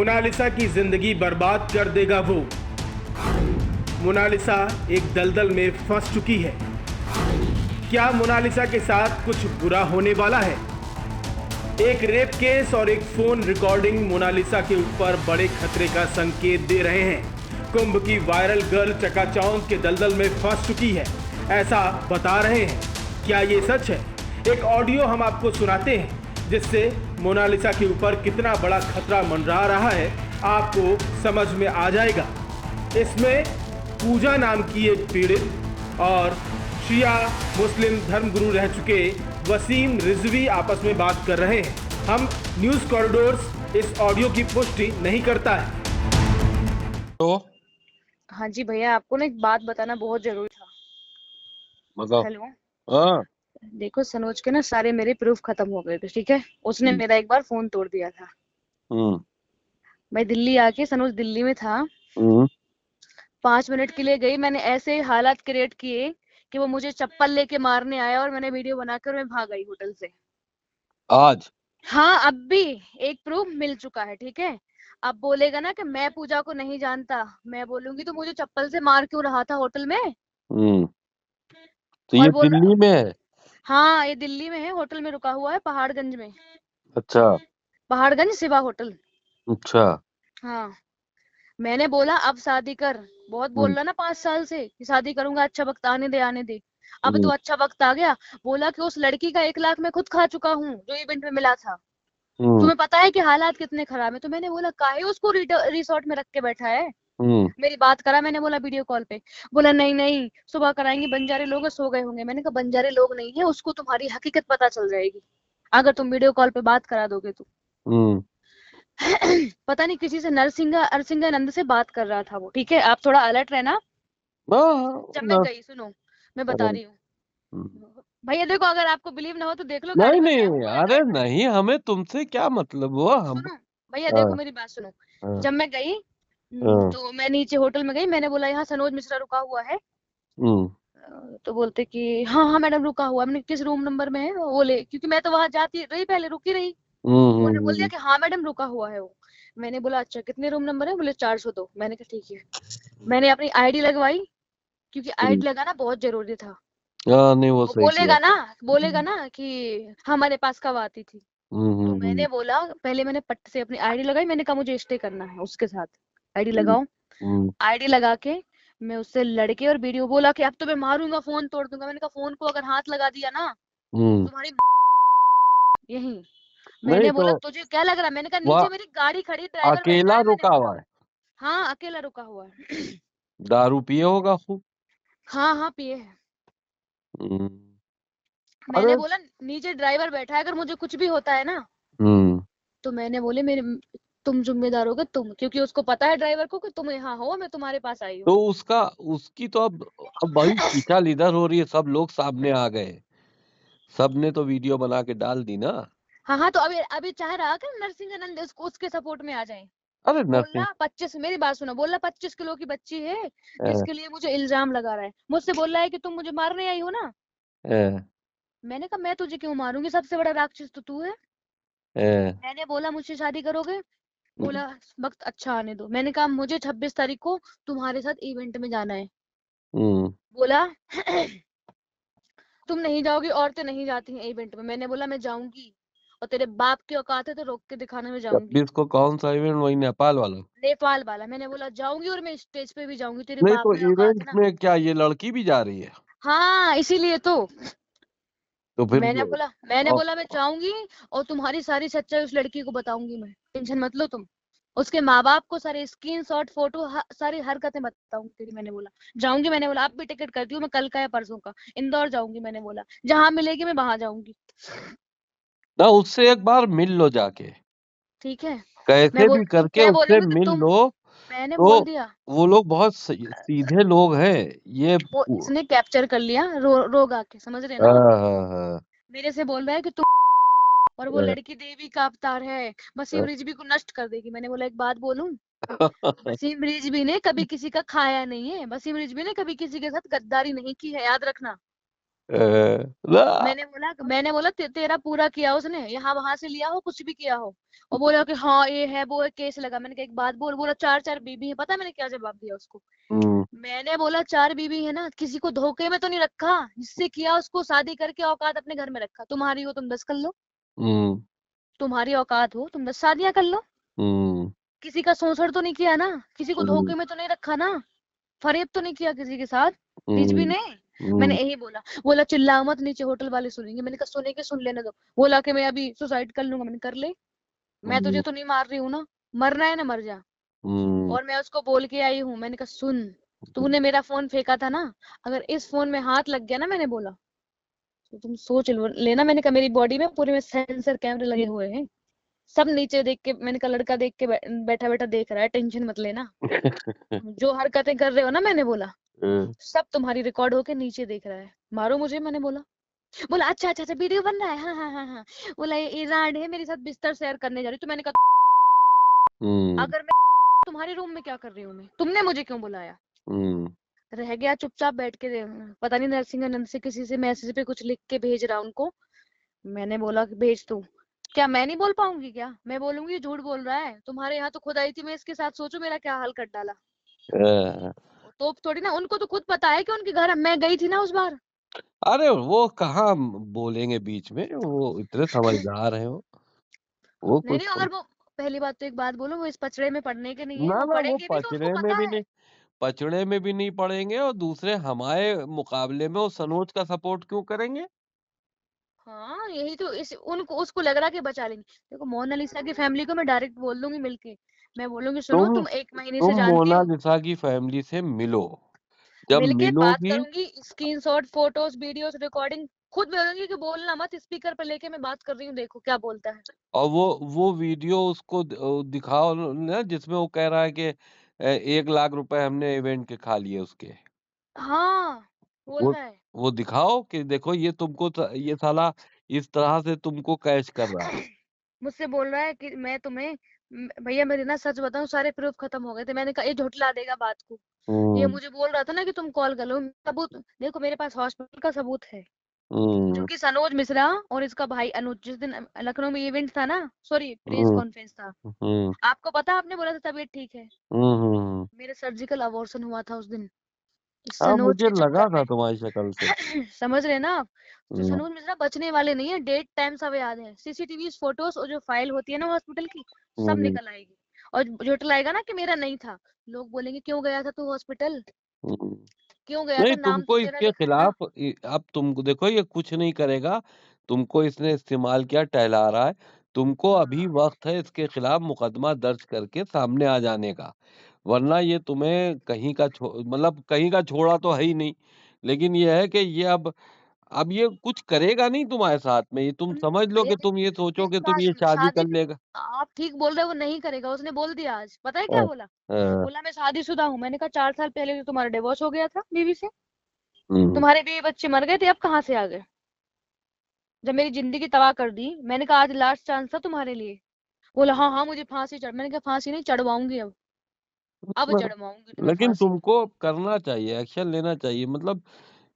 Mona Lisa की जिंदगी बर्बाद कर देगा वो। मोनालिसा एक दलदल में फंस चुकी है। क्या मोनालिसा के साथ कुछ बुरा होने वाला है? एक रेप केस और एक फोन रिकॉर्डिंग मोनालिसा के ऊपर बड़े खतरे का संकेत दे रहे हैं। कुंभ की वायरल गर्ल चकाचौंध के दलदल में फंस चुकी है, ऐसा बता रहे हैं। क्या ये सच है? एक ऑडियो हम आपको सुनाते हैं जिससे मोनालिसा के ऊपर कितना बड़ा खतरा मंडरा रहा है आपको समझ में आ जाएगा। इसमें पूजा नाम की एक पीड़ित और शिया मुस्लिम धर्मगुरु रह चुके वसीम रिजवी आपस में बात कर रहे हैं। हम न्यूज़ कॉरिडोर्स इस ऑडियो की पुष्टि नहीं करता है। तो हाँ जी भैया, आपको ना एक बात बताना बहुत जरूरी था। मतलब हेलो, हाँ देखो सनोज के ना सारे मेरे प्रूफ खत्म हो गए थे, ठीक है। उसने मेरा एक बार फोन तोड़ दिया था। हम्म मैं दिल्ली आके, सनोज दिल्ली में था, हम्म 5 मिनट के लिए गई। मैंने ऐसे हालात क्रिएट किए कि वो मुझे चप्पल लेके मारने आया और मैंने वीडियो बनाकर मैं भाग गई होटल से। आज हाँ, अब भी एक प्रूफ मिल चुका है, ठीक है। अब बोलेगा ना कि मैं पूजा को नहीं जानता, मैं बोलूंगी तो मुझे चप्पल से मार क्यों रहा था होटल में। तो और ये बोल दिल्ली में है। हाँ, ये दिल्ली में है, होटल में रुका हुआ है पहाड़गंज में। अच्छा पहाड़गंज शिवा होटल। अच्छा हाँ, मैंने बोला अब शादी कर। बहुत बोल हम्म रहा ना 5 साल से कि शादी करूंगा, अच्छा वक्त आने दे आने दे। अब तो हम्म अच्छा वक्त आ गया। बोला कि उस लड़की का 1 लाख मैं खुद खा चुका हूँ जो इवेंट में मिला था। हम्म तुम्हें पता है कि हालात कितने खराब है। तो मैंने बोला काहे उसको रिसोर्ट में रख के बैठा है। हम्म मेरी बात करा, मैंने बोला वीडियो कॉल पे। बोला नहीं नहीं, सुबह कराएंगे, बंजारे लोग हैं, सो गए होंगे। मैंने कहा बंजारे लोग नहीं है, उसको तुम्हारी हकीकत पता चल जाएगी अगर तुम वीडियो कॉल पे बात करा दोगे तो। हम्म पता नहीं किसी से नरसिंहानंद से बात कर रहा था वो, ठीक है। आप थोड़ा अलर्ट रहना। जब मैं ना गई, सुनो मैं बता रही हूँ हम्म। भैया, देखो अगर आपको बिलीव ना हो तो देख लो, गाड़ी नहीं में मैं नहीं हूँ, अरे अलर्ट रहना। नहीं हमें तुमसे क्या मतलब हुआ हम। सुनो भैया, देखो हाँ मेरी बात सुनो। हाँ जब मैं गई हाँ तो मैं नीचे होटल में गई, मैंने बोला यहाँ सनोज मिश्रा रुका हुआ है। हम्म तो बोलते कि हाँ हाँ मैडम रुका हुआ है। मैंने किस रूम नंबर में है वो ले, क्योंकि मैं तो वहां जाती रही, पहले रुकी रही। उन्होंने बोल दिया हम्म कि हाँ मैडम रुका हुआ है वो। मैंने बोला अच्छा कितने रूम नंबर है? बोले 402। मैंने कहा ठीक है। मैंने अपनी आईडी लगवाई, क्योंकि हम्म। आईडी लगाना बहुत जरूरी था। हाँ नहीं वो वो सही किया। बोलेगा ना कि हमारे पास कब आती थी। तो हम्म मैंने बोला, पहले मैंने पट से अपनी आईडी लगाई। मैंने कहा मुझे स्टे करना है उसके साथ, आईडी हम्म लगाओ। हम्म आईडी लगा के मैं उससे लड़के और वीडियो, बोला कि अब तो मैं मारूंगा, फोन तोड़ दूंगा। मैंने कहा फोन को अगर हाथ लगा दिया ना तो हम्म। तुम्हारी यही। नहीं मैंने तो बोला तुझे क्या लग रहा है? मैंने कहा नीचे वह मेरी गाड़ी खड़ी, ड्राइवर बैठा अकेला है। मैंने रुका बोला हुआ है। हाँ अकेला रुका हुआ है। दारू पिए होगा खूब। हाँ हाँ पिए है। हम्म। मैंने अरे बोला नीचे ड्राइवर बैठा है, अगर मुझे कुछ भी होता है ना हम्म। तो मैंने बोले मेरे तुम जिम्मेदार होगे तुम, क्योंकि उसको पता है ड्राइवर को कि तुम यहाँ हो, मैं तुम्हारे पास आई हूँ। तो उसकी तो अब वही खींचा इधर हो रही है, सब लोग सामने आ गए, सबने तो वीडियो बना के डाल दी ना। हाँ हाँ, तो अभी अभी चाह रहा कि नरसिंहानंद उसको उसके सपोर्ट में आ जाए। अरे नरसिंह। बोला 25, मेरी बात सुनो, बोला 25 किलो की बच्ची है अ, जिसके लिए मुझे इल्जाम लगा रहा है। मुझसे बोल रहा है कि तुम मुझे मारने आई हो ना। अ, मैंने कहा मैं तुझे क्यों मारूंगी, सबसे बड़ा राक्षस तो तू है। अ, मैंने बोला मुझसे शादी करोगे? बोला वक्त अच्छा आने दो। मैंने कहा मुझे 26 तारीख को तुम्हारे साथ इवेंट में जाना है। हम्म। बोला तुम नहीं जाओगी, औरतें नहीं जाती हैं इवेंट में। मैंने बोला मैं जाऊंगी, और तेरे बाप की औकात है तो रोक के दिखाने में जाऊंगी। 26 को कौन सा इवेंट, वही नेपाल वाला? नेपाल वाला। मैंने बोला जाऊंगी और मैं स्टेज पे भी जाऊंगी, तेरे नहीं बाप तो में औकात इवेंट है ना। में क्या ये लड़की भी जा रही है? हाँ इसीलिए तो तो फिर मैंने बोला मैं जाऊंगी और तुम्हारी सारी सच्चाई उस लड़की को बताऊंगी। मैं टेंशन मत लो तुम। उसके माँ बाप को सारे स्क्रीनशॉट, फोटो, सारी हरकतें बताऊंगी तेरी। मैंने बोला जाऊंगी। मैंने बोला अब भी टिकट करती हूँ मैं, कल का या परसों का इंदौर जाऊंगी। मैंने बोला जहां मिलेगी मैं वहां जाऊंगी। ना उससे एक बार मिल लो जाके, ठीक है। कैसे भी करके मैं उससे बोलूंगी तो मिल तुम, लो। मैंने तो बोल दिया। वो लोग बहुत सीधे लोग हैं ये। वो इसने कैप्चर कर लिया, रोग आके, समझ रहे हाँ ना। हाँ मेरे से बोल रहा है कि तुम, और वो हाँ लड़की देवी का अवतार है, वसीम रिजवी को नष्ट कर देगी। मैंने बोला एक बात बोलूं, हाँ। वसीम रिजवी ने कभी किसी का खाया नहीं है। वसीम रिजवी ने कभी किसी के साथ गद्दारी नहीं की है, याद रखना। ना मैंने बोला तेरा पूरा किया उसने, यहाँ वहां से लिया हो, कुछ भी किया हो। और बोला कि हाँ ये है वो है, केस लगा। मैंने कहा एक बात बोल। बोला चार चार बीबी है। पता है मैंने क्या जवाब दिया उसको? हम्म, मैंने बोला चार बीबी है ना, किसी को धोखे में तो नहीं रखा, जिससे किया उसको शादी करके औकात अपने घर में रखा। तुम्हारी हो तुम 10 कर लो, हम्म, तुम्हारी औकात हो तुम 10 शादियां कर लो। हम्म, किसी का शोषण तो नहीं किया ना, किसी को हम्म, धोखे में तो नहीं रखा ना, फरेब तो नहीं किया किसी के साथ, कुछ भी हम्म, नहीं। मैंने हम्म, यही बोला। बोला चिल्ला मत, नीचे होटल वाले सुनेंगे। मैंने कहा सुनेंगे, सुन लेने दो। बोला कि मैं अभी सुसाइड कर लूंगा। मैंने कर ले, मैं तुझे हम्म, तो नहीं मार रही हूँ ना, मरना है ना मर जा। हम्म, और मैं उसको बोल के आई हूँ, मैंने कहा सुन, तूने मेरा फोन फेंका था ना, अगर इस फोन में हाथ लग गया ना, मैंने बोला, तो तुम सोच लेना। मैंने कहा मेरी बॉडी में पूरे में सेंसर कैमरे लगे हुए हैं, सब नीचे देख के, मैंने कहा लड़का देख के बैठा बैठा देख रहा है, टेंशन मत लेना। जो हरकतें कर रहे हो ना, मैंने बोला, सब तुम्हारी रिकॉर्ड होके नीचे देख रहा है, मारो मुझे। मैंने बोला। बोला अच्छा अच्छा अच्छा वीडियो बन रहा है, हाँ हाँ हाँ हाँ। बोला ये ईरान है, मेरे साथ बिस्तर शेयर करने जा रही। तो मैंने कहा हम्म, अगर मैं तुम्हारे रूम में क्या कर रही हूँ मैं, तुमने मुझे क्यों बुलाया? हम्म, रह गया चुपचाप बैठ के। पता नहीं नरसिंहानंद से किसी से मैसेज पे कुछ लिख के भेज रहा उनको। मैंने बोला कि भेज तू। क्या मैं नहीं बोल पाऊंगी? क्या मैं बोलूंगी? ये झूठ बोल रहा है। तुम्हारे यहाँ तो खुद आई थी मैं इसके साथ, सोचो मेरा क्या हाल कर डाला। अ, तो थोड़ी ना, उनको तो खुद पता है कि उनके घर मैं गई थी ना उस बार। अरे वो कहाँ बोलेंगे बीच में, वो इतने समझदार हैं वो नहीं कुछ नहीं, अगर वो, पहली बात तो एक बात बोलो, वो इस पचड़े में पड़ने के नहीं है, ना वो ना, वो पड़ेंगे भी तो उनको पचड़े में पता भी है। नहीं, पचड़े में भी नहीं पड़ेंगे, और दूसरे हमारे मुकाबले में वो सनोज का सपोर्ट क्यों करेंगे? हाँ यही तो, इस उनको उसको लग रहा है कि बचा लेंगे। देखो मोनालिसा की फैमिली को मैं डायरेक्ट बोल दूंगी मिलके, मैं बोलूंगी सुनो तुम तुम 1 महीने से तुम जानती हो। मोनालिसा की फैमिली से मिलो, जब मिलके बात मिलोगी करूंगी, स्क्रीनशॉट फोटोज वीडियोस रिकॉर्डिंग खुद बोलूंगी कि बोलना मत, स्पीकर पे लेके मैं बात कर रही हूँ, देखो क्या बोलता है। और वो वीडियो उसको दिखाओ ना, जिसमें वो कह रहा है कि 1 लाख रुपए हमने इवेंट के खा लिए उसके। हाँ बोल वो रहा है। वो दिखाओ कि देखो ये तुमको ये साला इस तरह से तुमको कैश कर रहा है। मुझसे बोल रहा है कि मैं तुम्हें, भैया मेरे ना सच बताऊं सारे प्रूफ खत्म हो गए थे। मैंने कहा ये झुठला देगा बात को। ये हम्म, मुझे बोल रहा था ना कि तुम कॉल कर लो, सबूत देखो मेरे पास, हॉस्पिटल का सबूत है। जो हम्म, कि सनोज मिश्रा और इसका भाई अनुज, जिस दिन लखनऊ में इवेंट था ना, सॉरी प्रेस हम्म, कॉन्फ्रेंस था, हम्म, आपको पता, आपने बोला था तबीयत ठीक है, हम्म, हम्म। मेरा सर्जिकल अबॉर्शन हुआ था उस दिन, इस हाँ, सनोज मुझे के लगा चक्कर था में। तुम्हारी शक्ल से। समझ रहे ना आप? तो हम्म, सनोज मिश्रा बचने वाले नहीं है, डेट टाइम सब याद है, सीसीटीवी फोटोज और जो फाइल होती है ना हॉस्पिटल की, सब हम्म, निकल आएगी। और जुटलाएगा ना कि मेरा नहीं था, लोग बोलेंगे क्यों गया था तू हॉस्पिटल, हम्म। क्यों गया था, नहीं, नाम तो तुमको तेरा इसके लिखा है ना। खिलाफ अब तुमको देखो ये कुछ नहीं करेगा, तुमको इसने इस्तेमाल किया, टहला रहा है, तुमको अभी हाँ वक्त है इसके खिलाफ मुकदमा दर्ज करके सामने आ जाने का, वरना ये तुम्हें कहीं का मतलब कहीं का छोड़ा तो है ही नहीं, लेकिन ये है कि ये अब ये कुछ करेगा नहीं तुम्हारे साथ में, ये तुम समझ लो भैया कि तुम ये सोचो मेरी कि तुम बात ये सुनो, शादी शादी कर लेगा। आप ठीक बोल रहे हो, वो नहीं करेगा, उसने बोल दिया आज। पता है क्या हाँ, बोला? हाँ, बोला मैं शादीशुदा हूँ। मैंने कहा 4 साल पहले तो तुम्हारा डिवोर्स हो गया था बीवी से, हम्म, तुम्हारे बीवी बच्चे मर गए थे, अब कहाँ से आ गए? जब मेरी जिंदगी तबाह कर दी। मैंने कहा आज लास्ट चांस था तुम्हारे लिए। बोला हाँ हाँ मुझे फांसी चढ़। मैंने कहा फांसी नहीं चढ़वाऊंगी अब मतलब, चढ़वाऊंगी तुम्हें लेकिन फांसी। तुमको करना चाहिए, एक्शन लेना चाहिए, मतलब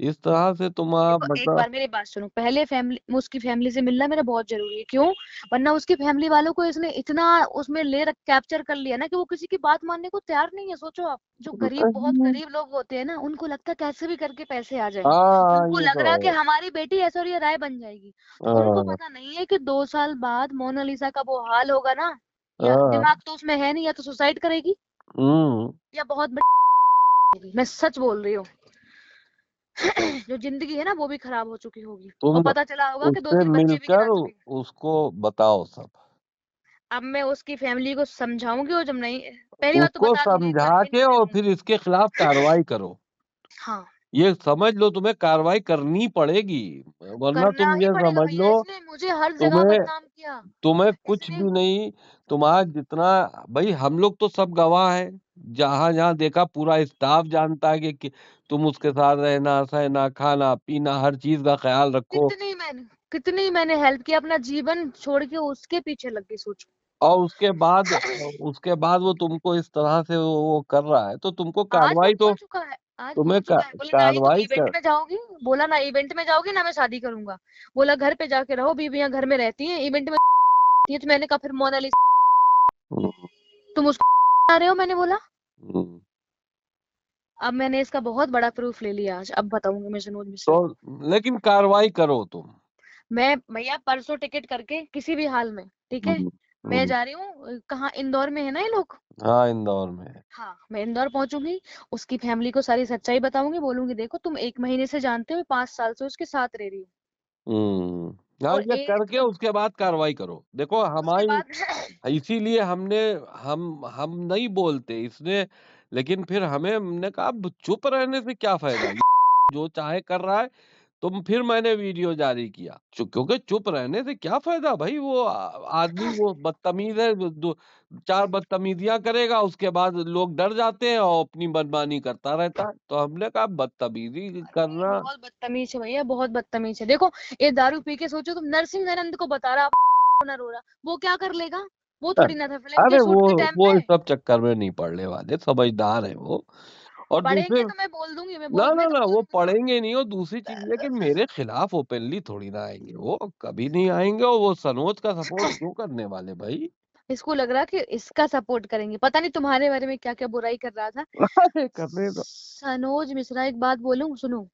इस तरह से तुम आप देखो एक मतलब। बार मेरी बात सुनो, पहले फैमिली, उसकी फैमिली से मिलना मेरा बहुत जरूरी है। क्यों? वरना उसकी फैमिली वालों को इसने इतना उसमें ले रख कैप्चर कर लिया ना कि वो किसी की बात मानने को तैयार नहीं है। सोचो आप, जो गरीब, बहुत हाँ, गरीब लोग होते हैं ना, उनको लगता है कैसे भी करके पैसे आ जाएं, हाँ, उनको ये लग तो रहा है कि है। हमारी बेटी ऐश्वर्या राय बन जाएगी। तो उनको हाँ, पता नहीं है कि 2 साल बाद मोनालिसा का वो हाल होगा ना, या हाँ, दिमाग तो उसमें है नहीं, या तो सुसाइड करेगी हम्म। या बहुत बड़ी, मैं सच बोल रही हूँ। जो जिंदगी है ना वो भी खराब हो चुकी होगी, और तुम पता चला होगा कि दो उससे तीन बच्चे भी गिरा मिलकर चुके हैं। उसको बताओ सब, अब मैं उसकी फैमिली को समझाऊंगी, और जब नहीं, पहली बात तो उसको बता दूंगी, एक बार समझा हिंट के दे और फिर दूंगी। इसके खिलाफ कार्रवाई करो। हाँ ये समझ लो तुम्हें कार्रवाई करनी पड़ेगी, वरना करना तुम ही ये पड़ेगा समझ भैया, लो इसने मुझे हर जगह तुम्हें बदनाम किया। तुम्हें कुछ इसने भी नहीं, तुम्हारा जितना, भाई हम लोग तो सब गवाह हैं, जहां जहां देखा पूरा स्टाफ जानता है कि तुम उसके साथ रहना सहना खाना पीना हर चीज का ख्याल रखो, कितनी मैंने हेल्प की, अपना जीवन छोड़ के उसके पीछे लग गई, सोचो। और उसके बाद वो तुमको इस तरह से वो कर रहा है, तो तुमको आज वो कार्रवाई बोल तो चुका है, आज तुम्हें पहुंच चुका है, बोले ना ही तुम कार्रवाई इवेंट कर। में जाओगी, बोला ना इवेंट में जाओगी ना मैं शादी करूंगा, बोला घर पे जाके रहो, बीवियां घर में रहती हैं, इवेंट में रहती हैं। तो मैंने कहा फिर मोनालिसा हम्म, तुम उसको आ रहे हो, मैंने बोला। हम्म। अब मैंने इसका बहुत बड़ा प्रूफ ले लिया, आज अब बताऊंगी मैं सनोज मिश्रा तो को। लेकिन कार्रवाई करो तुम। मैं भैया परसों टिकट करके किसी भी हाल में, ठीक है, हम्म, मैं जा रही हूँ कहाँ, इंदौर में है ना ये लोग। हाँ, इंदौर में है। हाँ मैं इंदौर पहुंचूंगी, उसकी फैमिली को सारी सच्चाई बताऊंगी, बोलूंगी देखो तुम 1 महीने से जानते हो, 5 साल से उसके साथ रह रही हो, हाँ, और ये एक करके उसके बाद कार्रवाई करो। देखो उसके हमारी, बाद इसीलिए हम नहीं बोलते इसने, लेकिन फिर हमने कहा अब चुप रहने से क्या फायदा, जो चाहे कर रहा है। तुम फिर मैंने वीडियो जारी किया, क्योंकि चुप रहने से क्या फायदा भाई, वो आदमी वो बदतमीज है, 4 बदतमीजियां करेगा, उसके बाद लोग डर जाते हैं और अपनी मनमानी करता रहता है। तो हमने कहा बदतमीजी अरे करना। बहुत बदतमीज है भैया, बहुत बदतमीज है। देखो ये दारू पी के, सोचो तुम नरसिंह आनंद को बता रहा ना रो रहा, वो क्या कर लेगा, वो थोड़ी ना था फिल्म के अरे शूट के टाइम वो पे। इस सब चक्कर में नहीं पड़ने वाले, समझदार है वो। और दूसरे, पढ़ेंगे तो मैं बोल दूंगी, ना ना मैं तो ना, बोल वो दूंगी पढ़ेंगे नहीं। और दूसरी चीज ये कि ना। मेरे खिलाफ ओपनली थोड़ी ना आएंगे, वो कभी नहीं आएंगे। और वो सनोज का सपोर्ट क्यों करने वाले भाई। इसको लग रहा कि इसका सपोर्ट करेंगे, पता नहीं तुम्हारे बारे में क्या क्या बुराई कर रहा था। अरे करने दो। सनोज मिश्रा एक बात बोलूं, सुनो,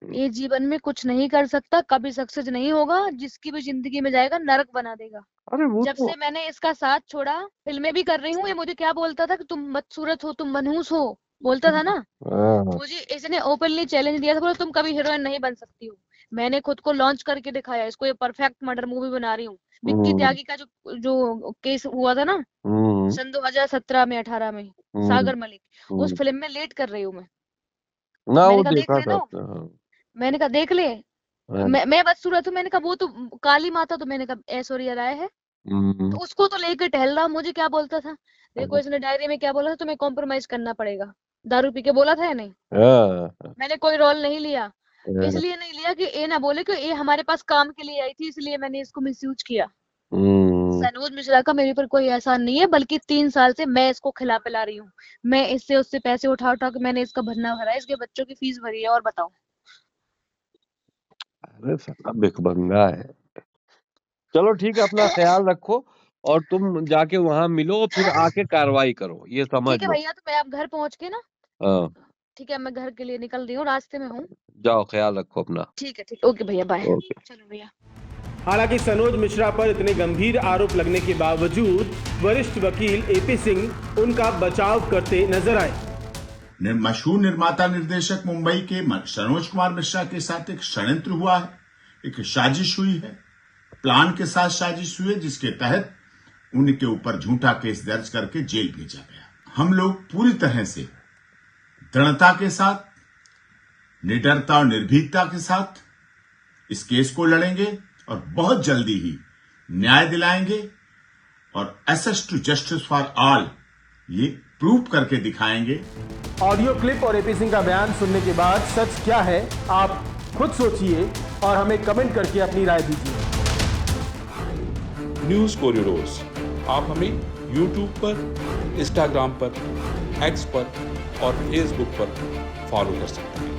ये जीवन में कुछ नहीं कर सकता, कभी सक्सेस नहीं होगा, जिसकी भी जिंदगी में जाएगा नरक बना देगा। अरे वो जब तो से मैंने इसका साथ छोड़ा, फिल्में भी कर रही हूँ, ये मुझे क्या बोलता था कि तुम बदसूरत हो, तुम मनहूस हो, बोलता था ना। हाँ, मुझे इसने ओपनली चैलेंज दिया था, बोला तुम कभी हीरोइन नहीं बन सकती हो। मैंने खुद को लॉन्च करके दिखाया, इसको ये परफेक्ट मर्डर मूवी बना रही हूँ। विक्की हम्म, त्यागी का जो जो केस हुआ था ना, हम्म, सन 2017 में 18 में, हम्म, सागर मलिक, उस हम्म। फिल्म में लेट कर रही हूँ मैं। ना वो मैंने कहा देख देखा लेना, करते हैं। मैंने कहा देख ले, हाँ, मैं बदसूरत हूँ, मैंने कहा वो तो काली माता, तो मैंने कहा ऐश्वर्या राय है, हम्म, तो उसको तो लेकर टहल रहा, मुझे क्या बोलता था, देखो हाँ, इसने डायरी में क्या बोला था, तुम्हें कॉम्प्रोमाइज करना पड़ेगा, दारू पी के बोला था या नहीं। हाँ, मैंने कोई रोल नहीं लिया, हाँ, इसलिए नहीं लिया कि ये ना बोले कि ये हमारे पास काम के लिए आई थी, इसलिए मैंने इसको मिसयूज किया। हम्म। सनोज मिश्रा का मेरे पर कोई एहसान नहीं है, बल्कि 3 साल से मैं इसको खिला पिला रही हूँ, मैं इससे उससे पैसे उठा उठा के मैंने इसका भरना भरा है, इसके बच्चों की फीस भरी है, और बताओ। अरे साला भिखमंगा है। चलो ठीक है, अपना ख्याल रखो। और तुम जाके वहां मिलो, फिर आके कार्रवाई करो, ये समझ ठीक है लो। भैया, तो मैं अब घर पहुंच के ना, हाँ, ठीक है, मैं घर के लिए निकल रही हूँ, रास्ते में हूँ। जाओ, ख्याल रखो अपना। ठीक है, ठीक, ओके भैया, बाय। ओके। चलो भैया। हालांकि सनोज मिश्रा पर इतने गंभीर आरोप लगने के बावजूद वरिष्ठ वकील एपी सिंह उनका बचाव करते नजर आए। मशहूर निर्माता निर्देशक मुंबई के सनोज कुमार मिश्रा के साथ एक षड्यंत्र हुआ है, एक साजिश हुई है, प्लान के साथ साजिश हुई है, जिसके तहत उनके ऊपर झूठा केस दर्ज करके जेल भेजा गया। हम लोग पूरी तरह से दृढ़ता के साथ, निडरता और निर्भीकता के साथ इस केस को लड़ेंगे और बहुत जल्दी ही न्याय दिलाएंगे और access to justice for all ये प्रूव करके दिखाएंगे। ऑडियो क्लिप और एपी सिंह का बयान सुनने के बाद सच क्या है, आप खुद सोचिए और हमें कमेंट करके अपनी राय दीजिए। न्यूज़ कॉरिडोर्स आप हमें YouTube पर, Instagram पर, X पर और Facebook पर फॉलो कर सकते हैं।